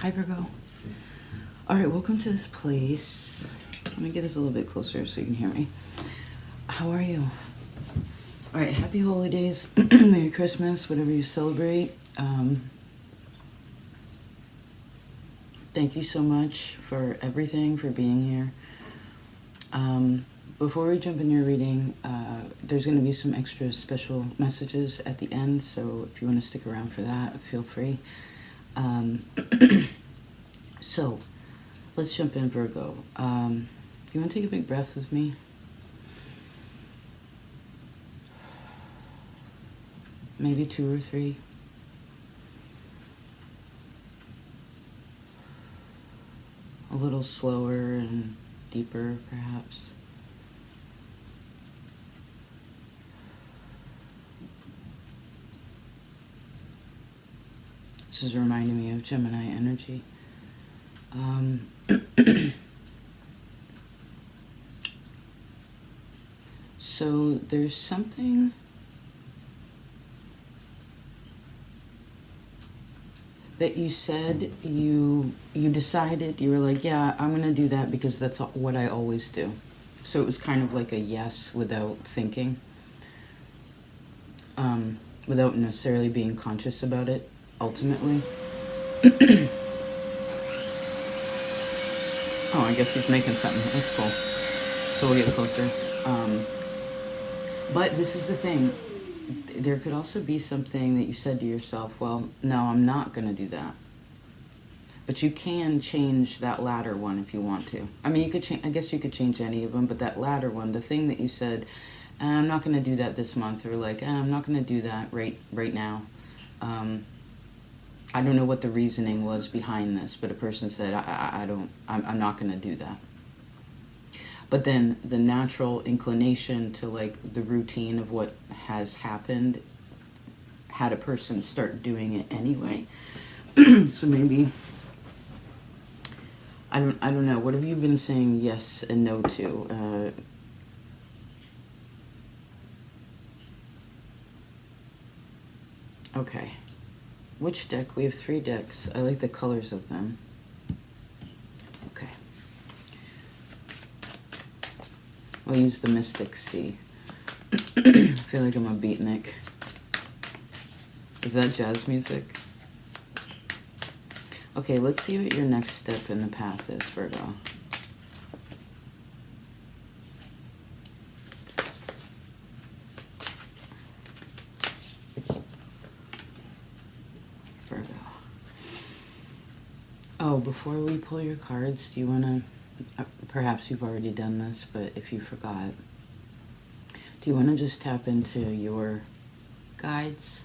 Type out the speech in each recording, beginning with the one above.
Hi, Virgo. All right, welcome to this place. Let me get this a little bit closer so you can hear me. How are you? All right, happy holidays. Merry Christmas, whatever you celebrate. Thank you so much for everything, for being here. Before we jump in your reading, there's going to be some extra special messages at the end, so if you want to stick around for that, feel free. So, let's jump in, Virgo. You want to take a big breath with me? Maybe 2 or 3. A little slower and deeper, perhaps. This is reminding me of Gemini energy. So there's something that you said you decided, you were like, yeah, I'm gonna do that because that's what I always do. So it was kind of like a yes without thinking, without necessarily being conscious about it ultimately. Oh, I guess he's making something. That's cool. So we'll get closer. But this is the thing. There could also be something that you said to yourself, well, no, I'm not going to do that. But you can change that latter one if you want to. I mean, you could I guess you could change any of them, but that latter one, the thing that you said, I'm not going to do that this month, or like, I'm not going to do that right now. I don't know what the reasoning was behind this, but a person said, I'm not going to do that. But then the natural inclination to like the routine of what has happened had a person start doing it anyway. So maybe, I don't know. What have you been saying yes and no to? Okay. Which deck? We have 3 decks. I like the colors of them. Okay. I'll use the Mystic Sea. I feel like I'm a beatnik. Is that jazz music? Okay, let's see what your next step in the path is, Virgo. Virgo. Oh, before we pull your cards, do you want to... perhaps you've already done this, but if you forgot, do you want to just tap into your guides?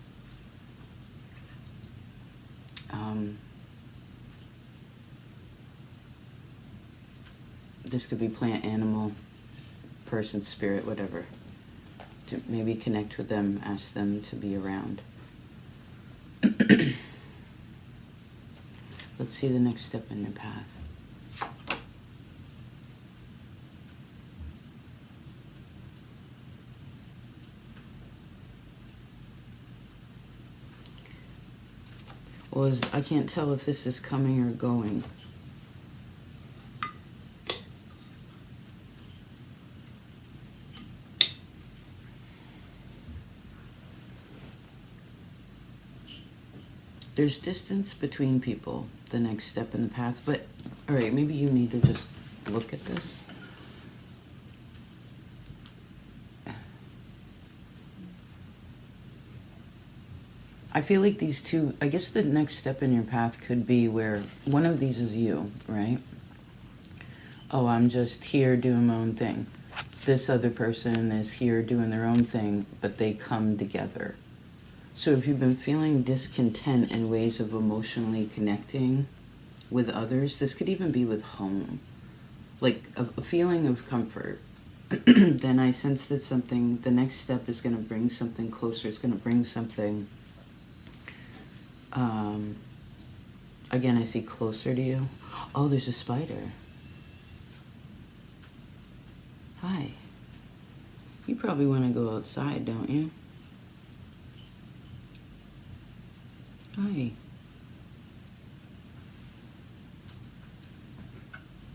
This could be plant, animal, person, spirit, whatever. To maybe connect with them, ask them to be around. Let's see the next step in your path. I can't tell if this is coming or going. There's distance between people, the next step in the path, but all right, maybe you need to just look at this. I feel like these two, I guess the next step in your path could be where one of these is you, right? Oh, I'm just here doing my own thing. This other person is here doing their own thing, but they come together. So if you've been feeling discontent in ways of emotionally connecting with others, this could even be with home, like a feeling of comfort, then I sense that the next step is going to bring something closer. It's going to bring something, again, I see closer to you. Oh, there's a spider. Hi. You probably want to go outside, don't you? Hi.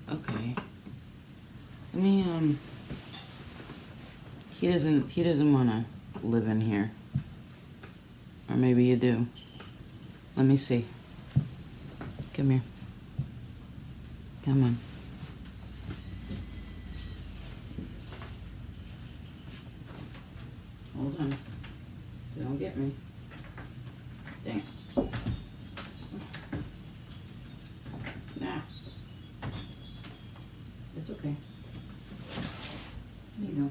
Okay. Let me, he doesn't want to live in here. Or maybe you do. Let me see. Come here. Come on. Hold on. Don't get me. Dang it. Nah. It's okay. There you go.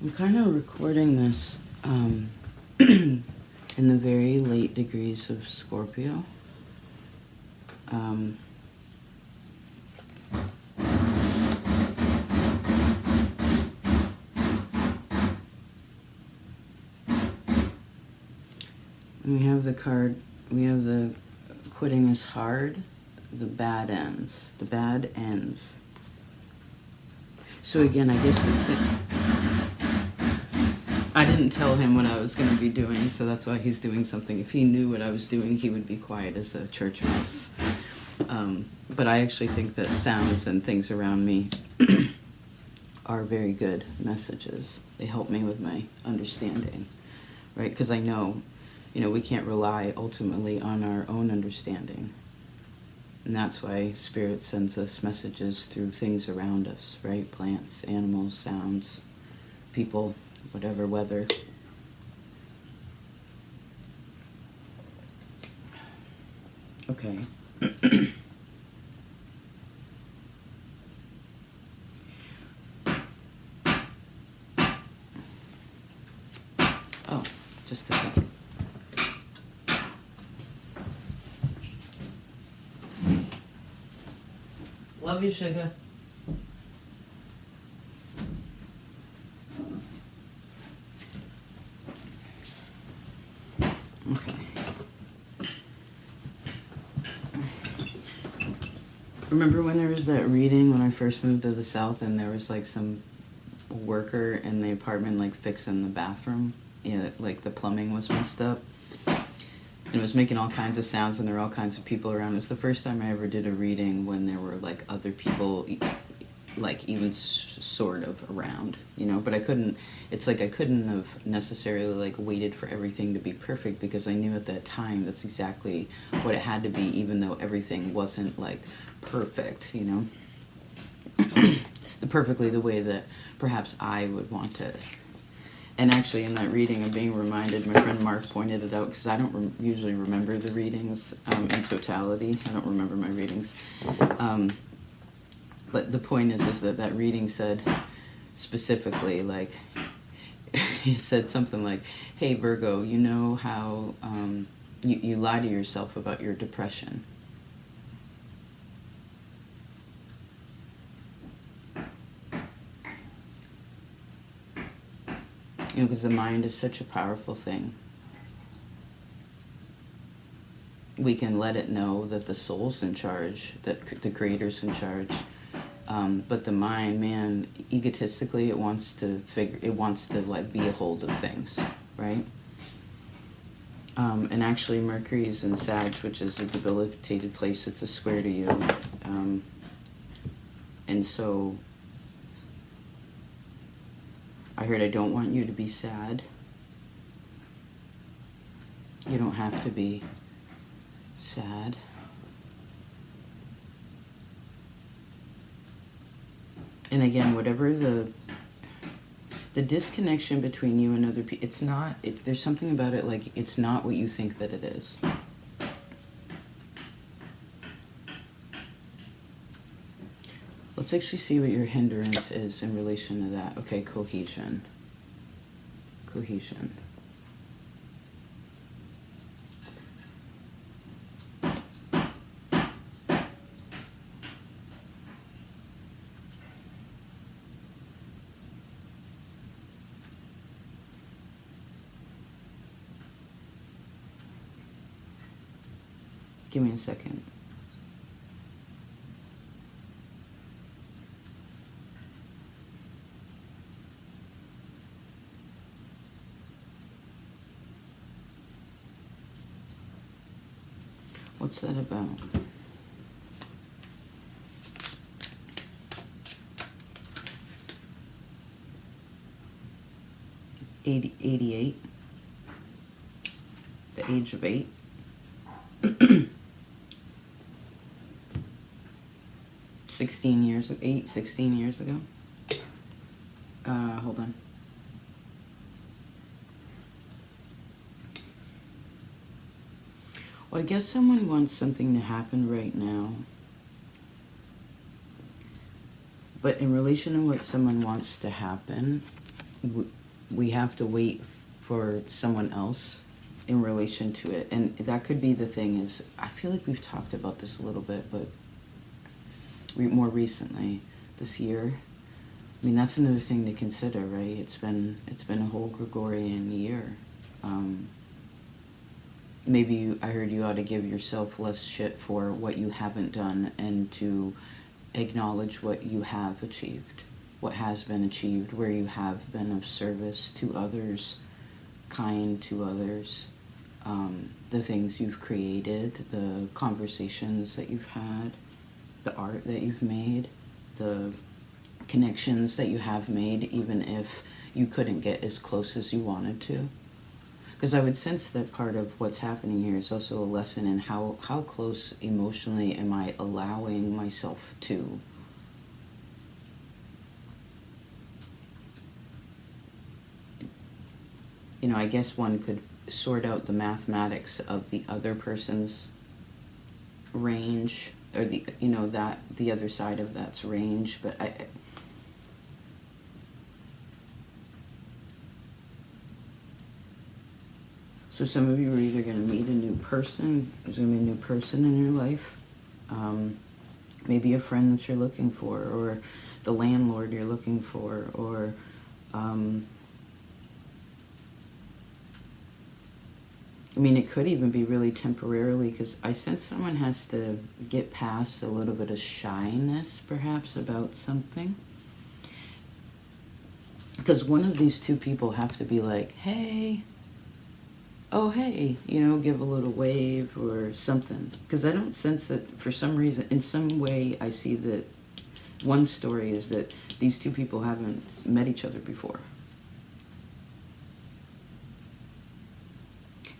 I'm kind of recording this in the very late degrees of Scorpio. We have the card, we have the quitting is hard, the bad ends. The bad ends. So again, I guess that's it. I didn't tell him what I was going to be doing, so that's why he's doing something. If he knew what I was doing, he would be quiet as a church mouse. But I actually think that sounds and things around me are very good messages. They help me with my understanding, right? Because I know, we can't rely ultimately on our own understanding. And that's why Spirit sends us messages through things around us, right? Plants, animals, sounds, people, whatever, weather. Okay. Oh, just a second. Love you, sugar. Okay. Remember when there was that reading when I first moved to the South and there was like some worker in the apartment like fixing the bathroom? Like the plumbing was messed up. And it was making all kinds of sounds and there were all kinds of people around. It was the first time I ever did a reading when there were like other people like even sort of around, but I couldn't have necessarily like waited for everything to be perfect because I knew at that time that's exactly what it had to be, even though everything wasn't like perfect, perfectly the way that perhaps I would want it. And actually in that reading I'm being reminded, my friend Mark pointed it out because I don't usually remember the readings in totality. I don't remember my readings. But the point is that reading said specifically, like, it said something like, hey, Virgo, you know how you lie to yourself about your depression. Because the mind is such a powerful thing. We can let it know that the soul's in charge, that the creator's in charge. But the mind, man, egotistically, it wants to like be a hold of things, right? And actually Mercury is in Sag, which is a debilitated place. It's a square to you. And so I heard, I don't want you to be sad. You don't have to be sad. And again, whatever the disconnection between you and other people, there's something about it, like, it's not what you think that it is. Let's actually see what your hindrance is in relation to that. Okay, cohesion. Cohesion. Give me a second. What's that about? '88. 88. The age of 8. 16 years ago. Hold on. Well, I guess someone wants something to happen right now. But in relation to what someone wants to happen, we have to wait for someone else in relation to it. And that could be the thing is, I feel like we've talked about this a little bit, but more recently this year, I mean, that's another thing to consider, right? It's been a whole Gregorian year. Maybe I heard you ought to give yourself less shit for what you haven't done and to acknowledge what you have achieved, what has been achieved, where you have been of service to others, kind to others, the things you've created, the conversations that you've had, the art that you've made, the connections that you have made, even if you couldn't get as close as you wanted to. Because I would sense that part of what's happening here is also a lesson in how close emotionally am I allowing myself to. You know, I guess one could sort out the mathematics of the other person's range, or the other side of that's range, but so some of you are either going to meet a new person, there's going to be a new person in your life, maybe a friend that you're looking for, or the landlord you're looking for, or I mean, it could even be really temporarily, because I sense someone has to get past a little bit of shyness, perhaps, about something. Because one of these two people have to be like, hey, oh, hey, give a little wave or something. Because I don't sense that for some reason, in some way, I see that one story is that these two people haven't met each other before.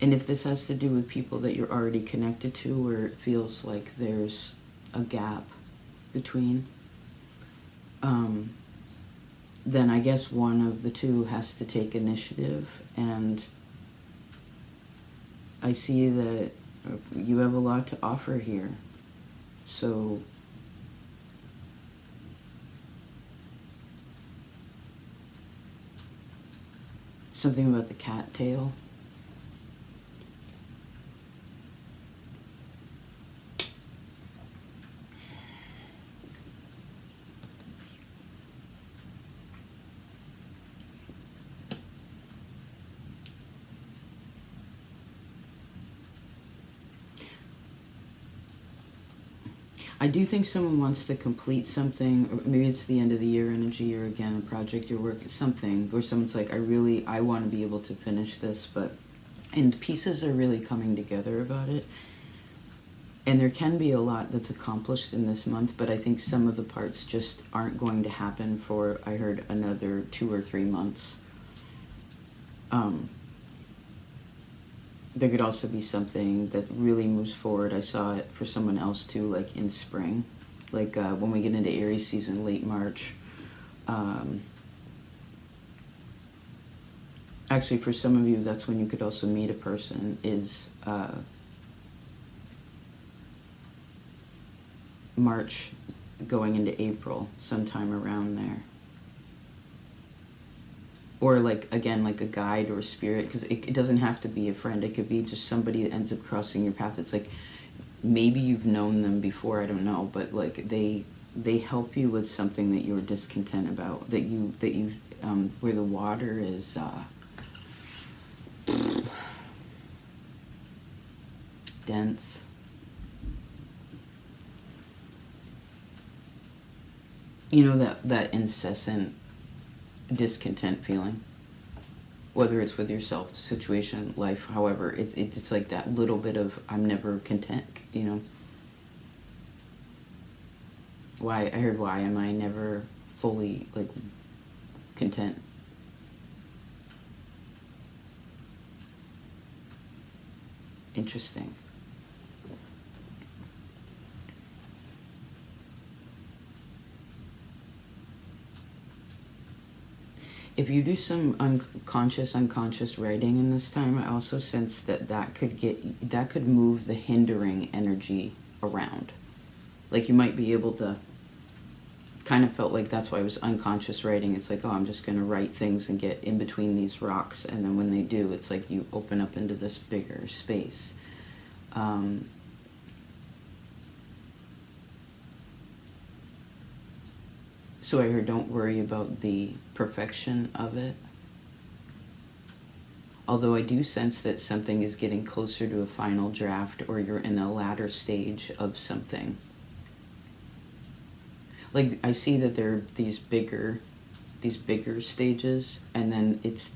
And if this has to do with people that you're already connected to, where it feels like there's a gap between, then I guess one of the two has to take initiative. And I see that you have a lot to offer here. So something about the cattail. I do think someone wants to complete something, or maybe it's the end of the year energy, or again, a project you're working, something, where someone's like, I want to be able to finish this, and pieces are really coming together about it. And there can be a lot that's accomplished in this month, but I think some of the parts just aren't going to happen for, I heard, another 2 or 3 months. There could also be something that really moves forward. I saw it for someone else too, like in spring, like when we get into Aries season, late March. Actually, for some of you, that's when you could also meet a person, is March going into April, sometime around there. Or like, again, like a guide or a spirit, because it doesn't have to be a friend. It could be just somebody that ends up crossing your path. It's like, maybe you've known them before, I don't know, but like they help you with something that you're discontent about, that you where the water is dense. That incessant discontent feeling, whether it's with yourself, the situation, life, however, it's like that little bit of I'm never content, you know. Why, I heard, why am I never fully, like, content? Interesting. If you do some unconscious writing in this time, I also sense that could move the hindering energy around. Like you might be able to, kind of felt like that's why it was unconscious writing. It's like, oh, I'm just going to write things and get in between these rocks. And then when they do, it's like you open up into this bigger space. So I heard, don't worry about the perfection of it. Although I do sense that something is getting closer to a final draft, or you're in a latter stage of something. Like I see that there are these bigger stages, and then it's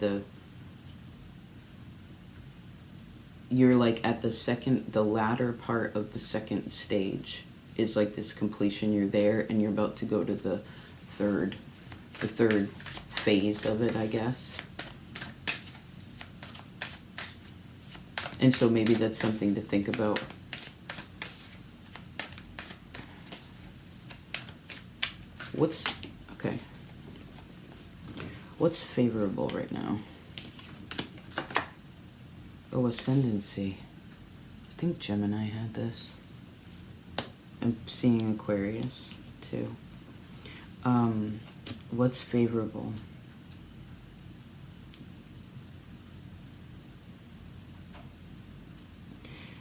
you're like at the latter part of the second stage is like this completion. You're there, and you're about to go to the third phase of it, I guess. And so maybe that's something to think about. What's favorable right now? Oh, ascendancy. I think Gemini had this. I'm seeing Aquarius too. What's favorable?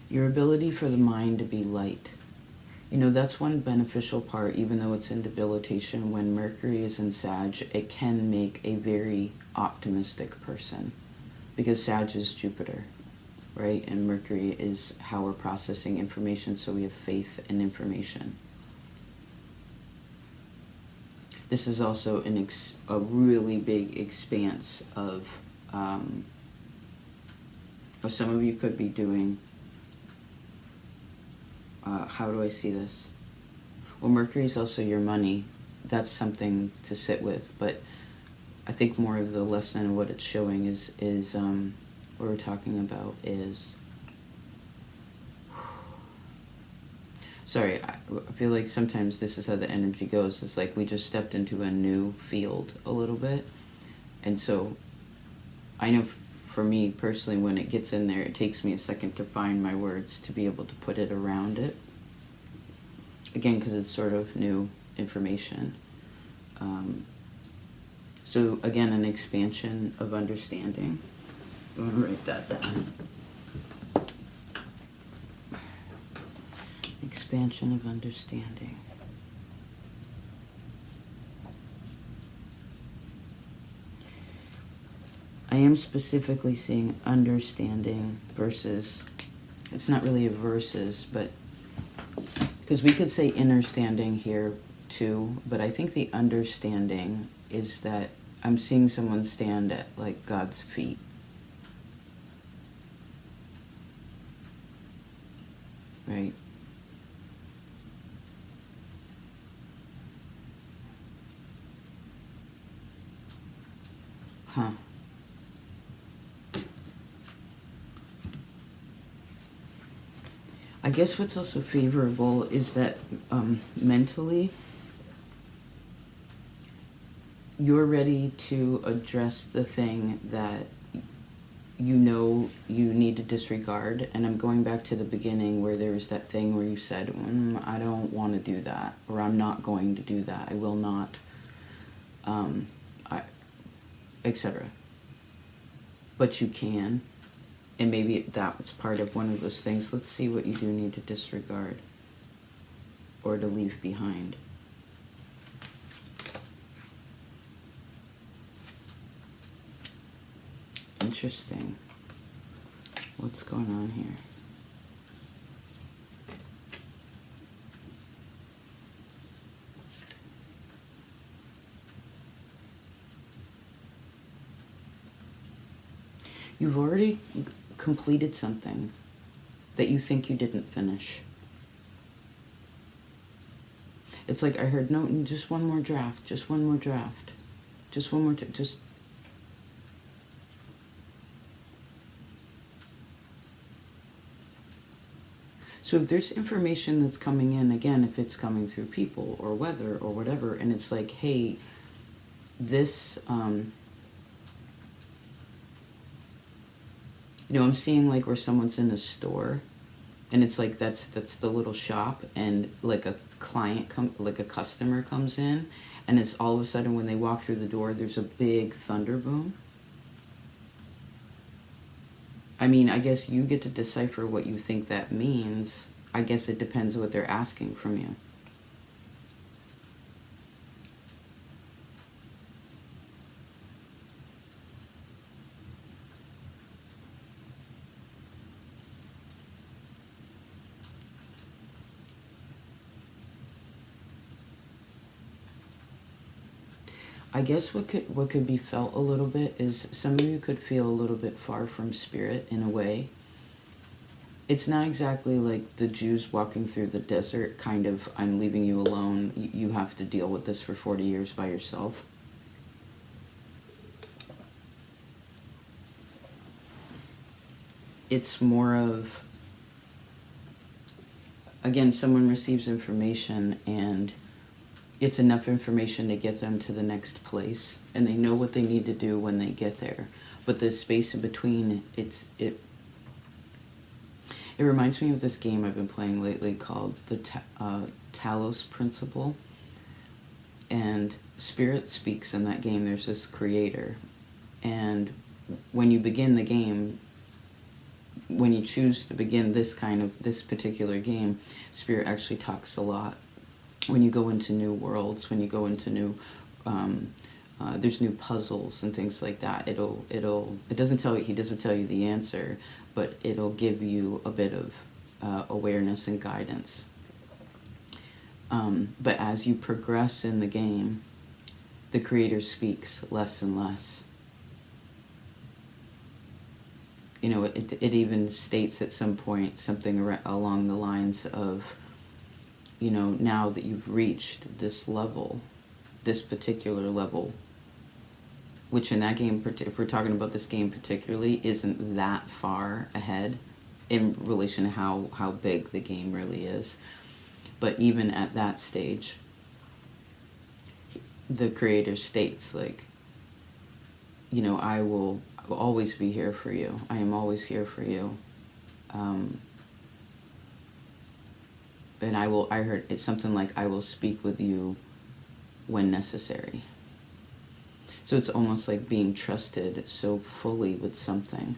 Your ability for the mind to be light. You know, that's one beneficial part, even though it's in debilitation. When Mercury is in Sag, it can make a very optimistic person. Because Sag is Jupiter, right? And Mercury is how we're processing information, so we have faith in information. This is also a really big expanse of some of you could be doing, how do I see this? Well, Mercury is also your money. That's something to sit with, but I think more of the lesson of what it's showing is what we're talking about is, sorry, I feel like sometimes this is how the energy goes. It's like we just stepped into a new field a little bit. And so I know for me personally, when it gets in there, it takes me a second to find my words to be able to put it around it. Again, because it's sort of new information. So again, an expansion of understanding. I'm going to write that down. Expansion of understanding. I am specifically seeing understanding versus, it's not really a versus, but, because we could say understanding here too, but I think the understanding is that I'm seeing someone stand at like God's feet. Right? Huh. I guess what's also favorable is that mentally you're ready to address the thing that you know you need to disregard. And I'm going back to the beginning where there was that thing where you said, I don't want to do that, or I'm not going to do that, I will not, etc. But you can. And maybe that was part of one of those things. Let's see what you do need to disregard or to leave behind. Interesting. What's going on here? You've already completed something that you think you didn't finish. It's like I heard, no, just one more draft, just one more draft, just one more, just. So if there's information that's coming in, again, if it's coming through people or weather or whatever, and it's like, hey, this, I'm seeing like where someone's in a store, and it's like that's the little shop, and like a like a customer comes in, and it's all of a sudden when they walk through the door, there's a big thunder boom. I mean, I guess you get to decipher what you think that means. I guess it depends what they're asking from you. I guess what could be felt a little bit is some of you could feel a little bit far from spirit in a way. It's not exactly like the Jews walking through the desert, kind of, I'm leaving you alone, you have to deal with this for 40 years by yourself. It's more of, again, someone receives information and it's enough information to get them to the next place, and they know what they need to do when they get there. But the space in between, it reminds me of this game I've been playing lately called the Talos Principle. And Spirit speaks in that game. There's this creator. And when you begin the game, when you choose to begin this particular game, Spirit actually talks a lot. When you go into new worlds, when you go into new, there's new puzzles and things like that. He doesn't tell you the answer, but it'll give you a bit of awareness and guidance. But as you progress in the game, the creator speaks less and less. It even states at some point something along the lines of, now that you've reached this level, this particular level, which in that game, if we're talking about this game particularly, isn't that far ahead in relation to how big the game really is. But even at that stage, the creator states, like, I will always be here for you. I am always here for you. And I heard it's something like, I will speak with you when necessary. So it's almost like being trusted so fully with something.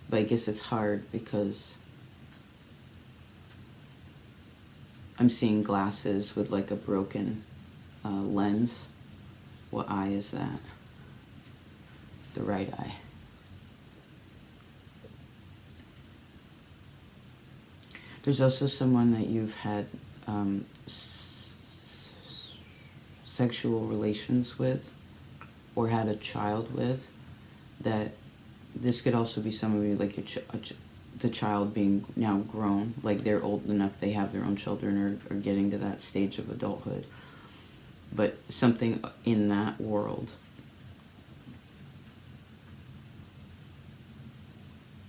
But I guess it's hard because I'm seeing glasses with like a broken lens. What eye is that? The right eye. There's also someone that you've had sexual relations with or had a child with. That this could also be some of you, like the child being now grown, like they're old enough, they have their own children or getting to that stage of adulthood. But something in that world.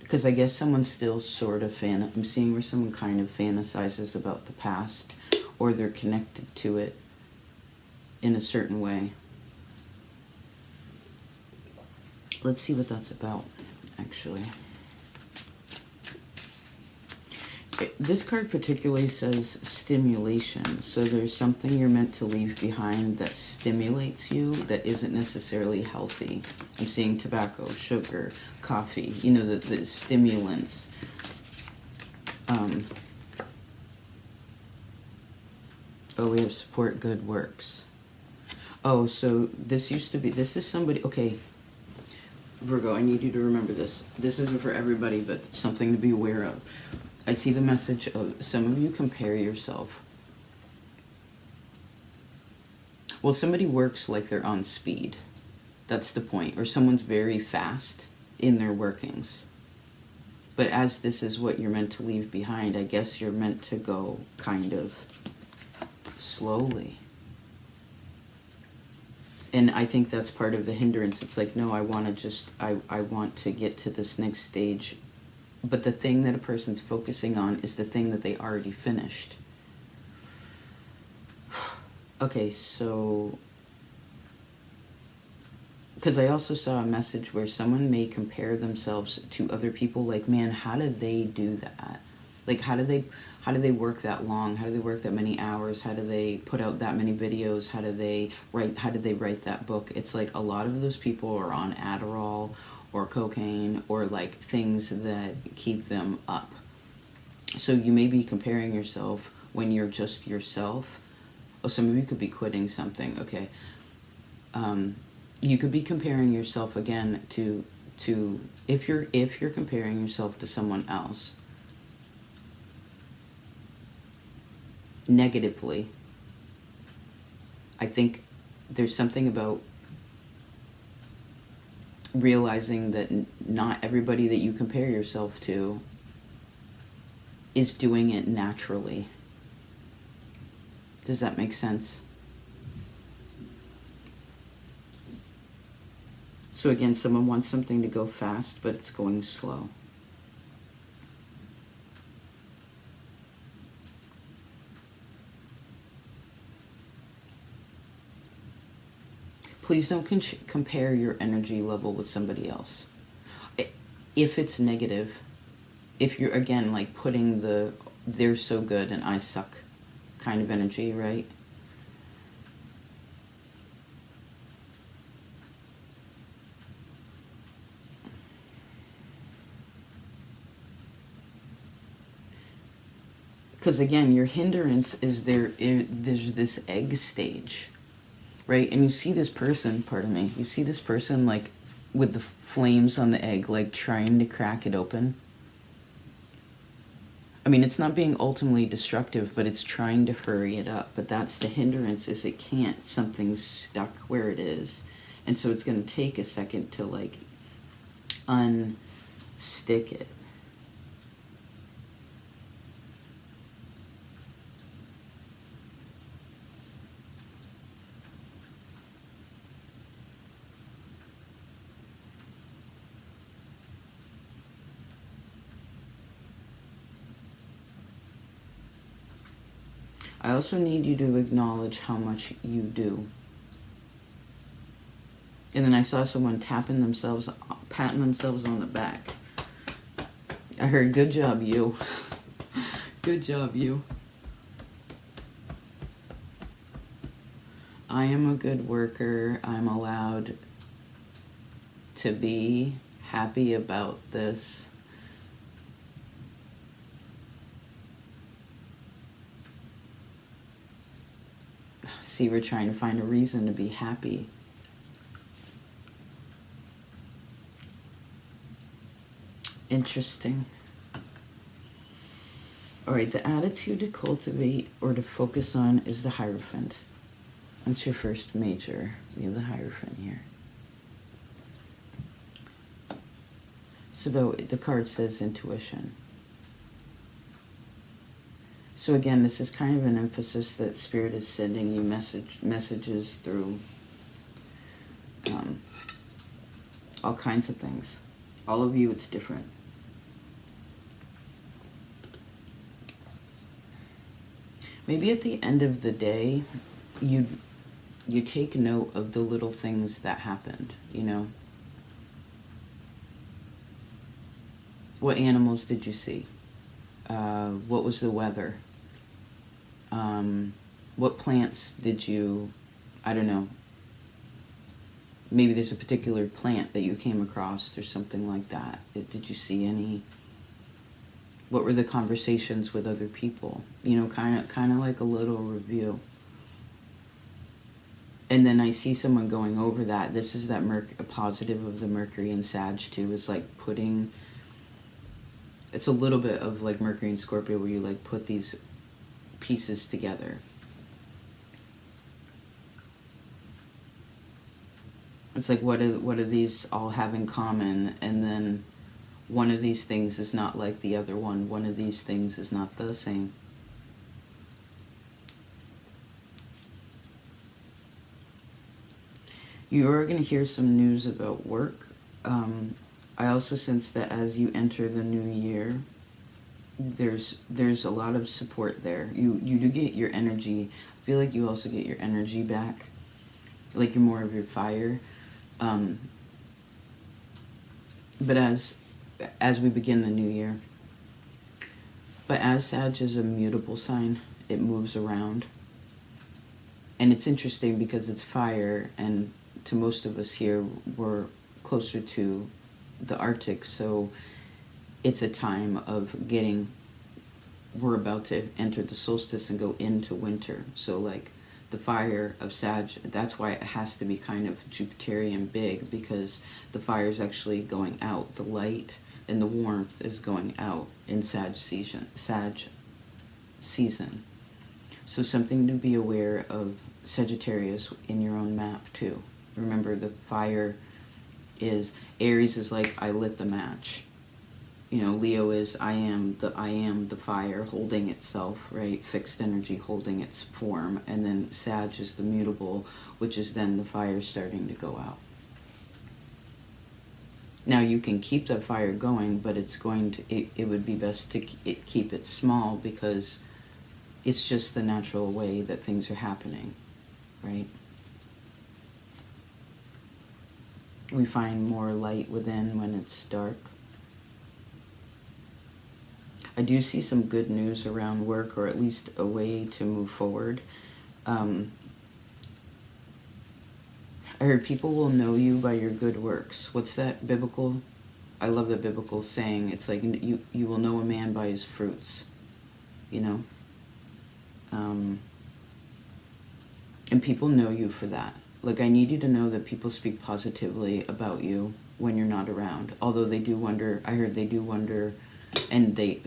Because I guess someone's still sort of I'm seeing where someone kind of fantasizes about the past, or they're connected to it in a certain way. Let's see what that's about, actually. This card particularly says stimulation. So there's something you're meant to leave behind that stimulates you that isn't necessarily healthy. I'm seeing tobacco, sugar, coffee, the stimulants. We have support good works. So this is somebody, okay. Virgo, I need you to remember this. This isn't for everybody, but something to be aware of. I see the message of some of you compare yourself. Well, somebody works like they're on speed. That's the point. Or someone's very fast in their workings. But as this is what you're meant to leave behind, I guess you're meant to go kind of slowly. And I think that's part of the hindrance. It's like, no, I want to get to this next stage. But the thing that a person's focusing on is the thing that they already finished. Okay, so, because I also saw a message where someone may compare themselves to other people, like, man, how did they do that? Like, how do they work that long? How do they work that many hours? How do they put out that many videos? How did they write that book? It's like a lot of those people are on Adderall or cocaine or like things that keep them up. So you may be comparing yourself when you're just yourself. Oh, some of you could be quitting something. Okay. You could be comparing yourself again to if you're comparing yourself to someone else negatively, I think there's something about realizing that not everybody that you compare yourself to is doing it naturally. Does that make sense? So again, someone wants something to go fast, but it's going slow. Please don't compare your energy level with somebody else. If it's negative, if you're, again, like putting the they're so good and I suck kind of energy, right? Because again, your hindrance is there's this egg stage, right? And you see this person, pardon me, you see this person like with the flames on the egg, like trying to crack it open. I mean, it's not being ultimately destructive, but it's trying to hurry it up. But that's the hindrance, is it can't. Something's stuck where it is. And so it's going to take a second to like unstick it. I also need you to acknowledge how much you do. And then I saw someone patting themselves on the back. I heard, good job, you. Good job, you. I am a good worker. I'm allowed to be happy about this. See, we're trying to find a reason to be happy. Interesting. All right, the attitude to cultivate or to focus on is the Hierophant. That's your first major. We have the Hierophant here. So the card says intuition. So again, this is kind of an emphasis that Spirit is sending you messages through all kinds of things. All of you, it's different. Maybe at the end of the day, you take note of the little things that happened, you know? What animals did you see? What was the weather? What plants did you, I don't know, maybe there's a particular plant that you came across or something like that. Did you see any? What were the conversations with other people? You know, kind of like a little review. And then I see someone going over that. This is that a positive of the Mercury and Sag too, is like putting, it's a little bit of like Mercury and Scorpio where you like put these pieces together. It's like, what do these all have in common? And then one of these things is not like the other one. One of these things is not the same. You are going to hear some news about work. I also sense that as you enter the new year, there's a lot of support there. You do get your energy. I feel like you also get your energy back, like you're more of your fire. But as we begin the new year, but as Sag is a mutable sign, it moves around, and it's interesting because it's fire, and to most of us here, we're closer to the Arctic, so it's a time of getting, we're about to enter the solstice and go into winter. So like the fire of Sag, that's why it has to be kind of Jupiterian big, because the fire is actually going out. The light and the warmth is going out in Sag season. So something to be aware of Sagittarius in your own map too. Remember, the fire is, Aries is like, I lit the match. You know, Leo is, I am the fire holding itself, right? Fixed energy holding its form. And then Sag is the mutable, which is then the fire starting to go out. Now you can keep that fire going, but it's going to, it would be best to keep it small, because it's just the natural way that things are happening, right? We find more light within when it's dark. I do see some good news around work, or at least a way to move forward. I heard people will know you by your good works. What's that biblical? I love the biblical saying. It's like, you will know a man by his fruits, you know? And people know you for that. Like, I need you to know that people speak positively about you when you're not around. Although they do wonder, I heard they do wonder, and they,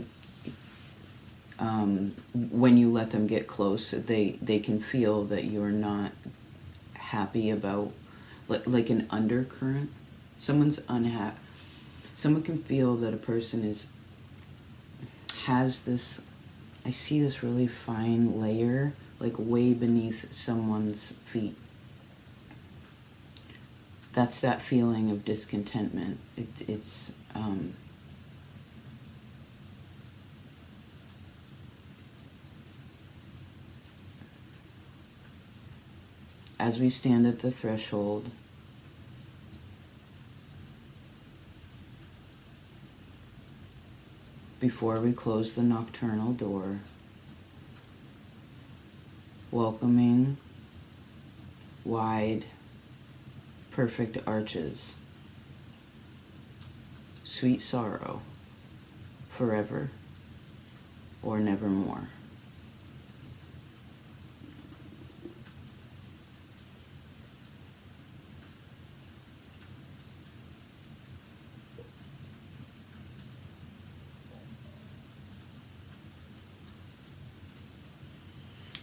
when you let them get close, they can feel that you're not happy about, like an undercurrent. Someone's unhappy. Someone can feel that a person has this, I see this really fine layer, like way beneath someone's feet. That's that feeling of discontentment. It's as we stand at the threshold, before we close the nocturnal door, welcoming wide, perfect arches, sweet sorrow, forever or nevermore.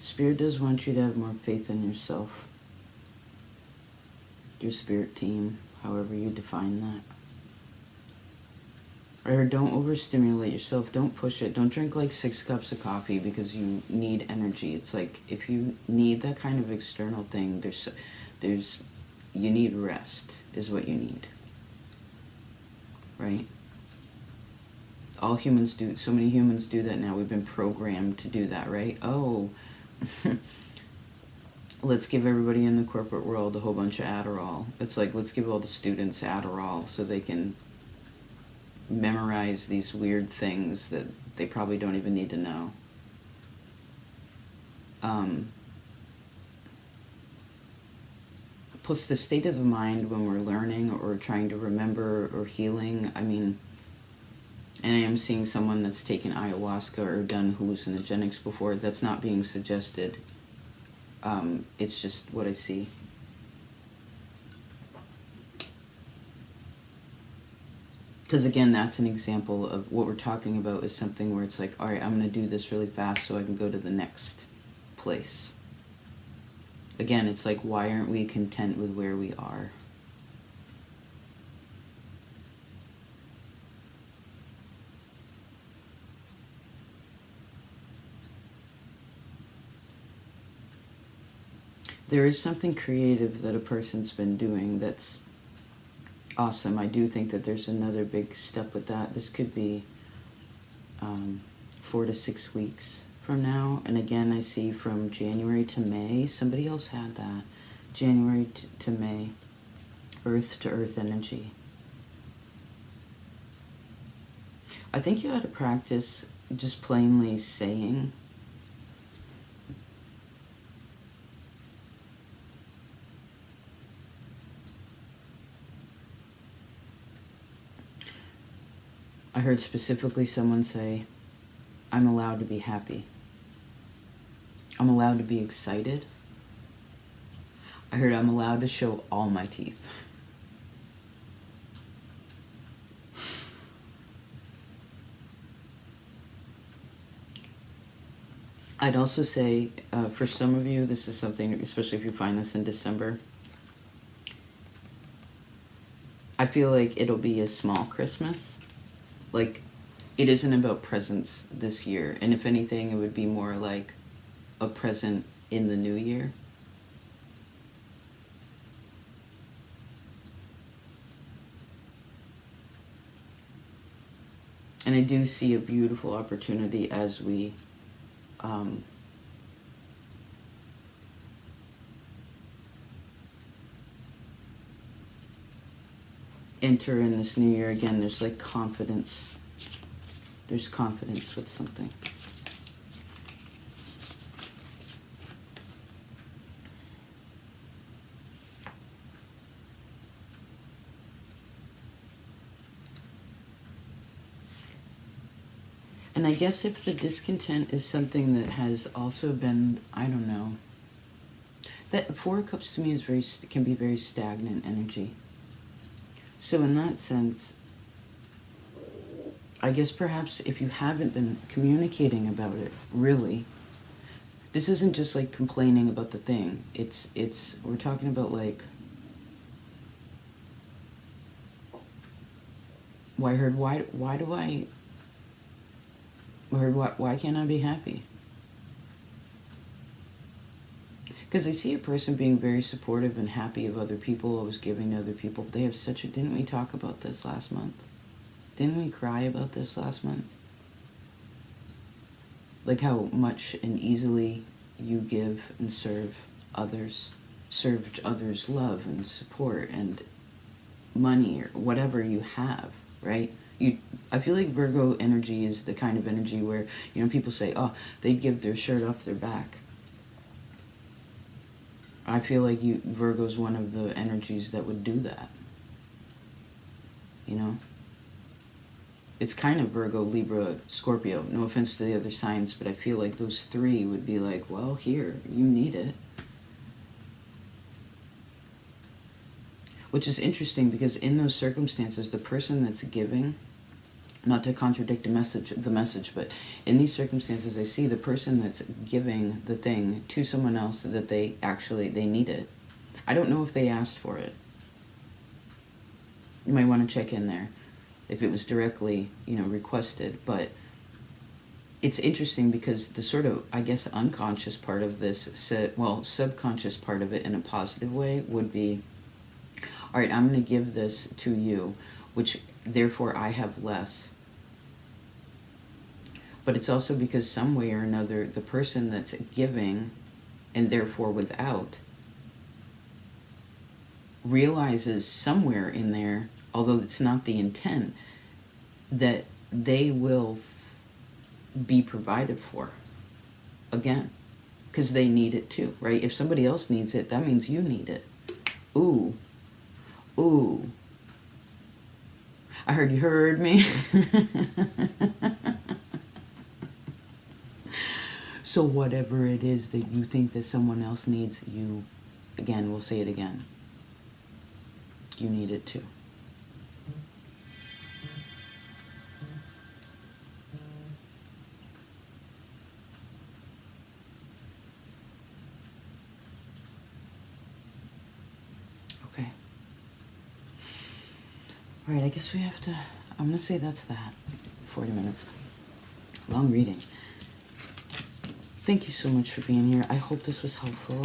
Spirit does want you to have more faith in yourself, your spirit team, however you define that. Or don't overstimulate yourself. Don't push it. Don't drink like 6 cups of coffee because you need energy. It's like, if you need that kind of external thing, you need rest is what you need. Right? All humans do. So many humans do that now. We've been programmed to do that, right? Oh, let's give everybody in the corporate world a whole bunch of Adderall. It's like, let's give all the students Adderall so they can memorize these weird things that they probably don't even need to know. Plus the state of the mind when we're learning or trying to remember or healing, I mean, and I am seeing someone that's taken ayahuasca or done hallucinogenics before. That's not being suggested. It's just what I see. Because again, that's an example of what we're talking about, is something where it's like, all right, I'm going to do this really fast so I can go to the next place. Again, it's like, why aren't we content with where we are? there is something creative that a person's been doing that's awesome. I do think that there's another big step with that. This could be 4 to 6 weeks from now. And again, I see from January to May. Somebody else had that. January to May. Earth to earth energy. I think you ought to practice just plainly saying, I heard specifically someone say, I'm allowed to be happy. I'm allowed to be excited. I heard I'm allowed to show all my teeth. I'd also say, for some of you, this is something, especially if you find this in December, I feel like it'll be a small Christmas. Like, it isn't about presents this year. And if anything, it would be more like a present in the new year. And I do see a beautiful opportunity as we enter in this new year again. There's like confidence. There's confidence with something. And I guess if the discontent is something that has also been, I don't know, that Four of Cups to me is can be very stagnant energy. So in that sense, I guess perhaps if you haven't been communicating about it, really, this isn't just like complaining about the thing. We're talking about like, why can't I be happy? Because I see a person being very supportive and happy of other people, always giving to other people. They have such a... Didn't we talk about this last month? Didn't we cry about this last month? Like how much and easily you give and serve others love and support and money or whatever you have, right? I feel like Virgo energy is the kind of energy where, you know, people say, oh, they'd give their shirt off their back. I feel like Virgo's one of the energies that would do that. You know? It's kind of Virgo, Libra, Scorpio. No offense to the other signs, but I feel like those three would be like, well, here, you need it. Which is interesting because in those circumstances, the person that's giving, not to contradict the message, but in these circumstances, I see the person that's giving the thing to someone else that they need it. I don't know if they asked for it. You might want to check in there if it was directly, requested, but it's interesting because the sort of, I guess, unconscious part of this, subconscious part of it in a positive way would be, all right, I'm going to give this to you, which therefore I have less. But it's also because some way or another, the person that's giving and therefore without realizes somewhere in there, although it's not the intent, that they will be provided for again, because they need it too, right? If somebody else needs it, that means you need it. Ooh. I heard you heard me. So whatever it is that you think that someone else needs, you, again, we'll say it again, you need it too. Okay. All right, I guess we have to, I'm going to say that's that. 40 minutes. Long reading. Thank you so much for being here. I hope this was helpful.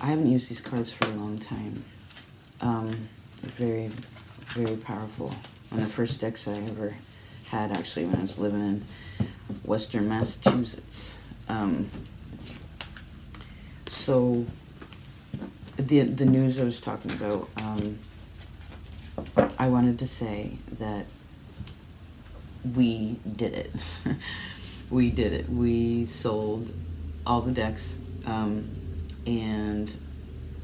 I haven't used these cards for a long time. Very, very powerful. One of the first decks I ever had, actually, when I was living in Western Massachusetts. So the news I was talking about, I wanted to say that we did it. We did it. We sold all the decks, and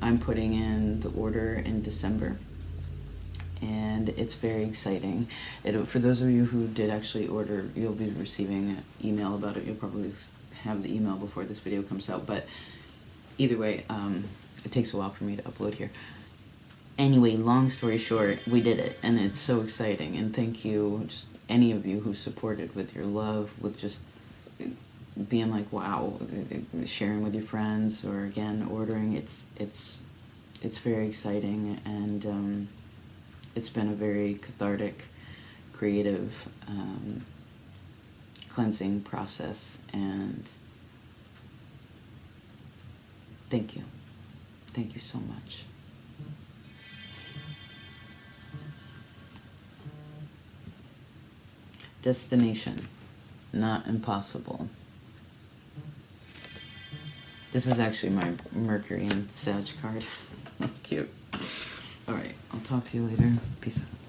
I'm putting in the order in December, and it's very exciting. For those of you who did actually order, you'll be receiving an email about it. You'll probably have the email before this video comes out, but either way, it takes a while for me to upload here. Anyway, long story short, we did it, and it's so exciting, and thank you, just any of you who supported with your love, with just being like, wow, sharing with your friends, or again, ordering. It's very exciting, and it's been a very cathartic, creative, cleansing process, and thank you. Thank you so much. Destination, not impossible. This is actually my Mercury and Sag card. Cute. Alright, I'll talk to you later. Peace out.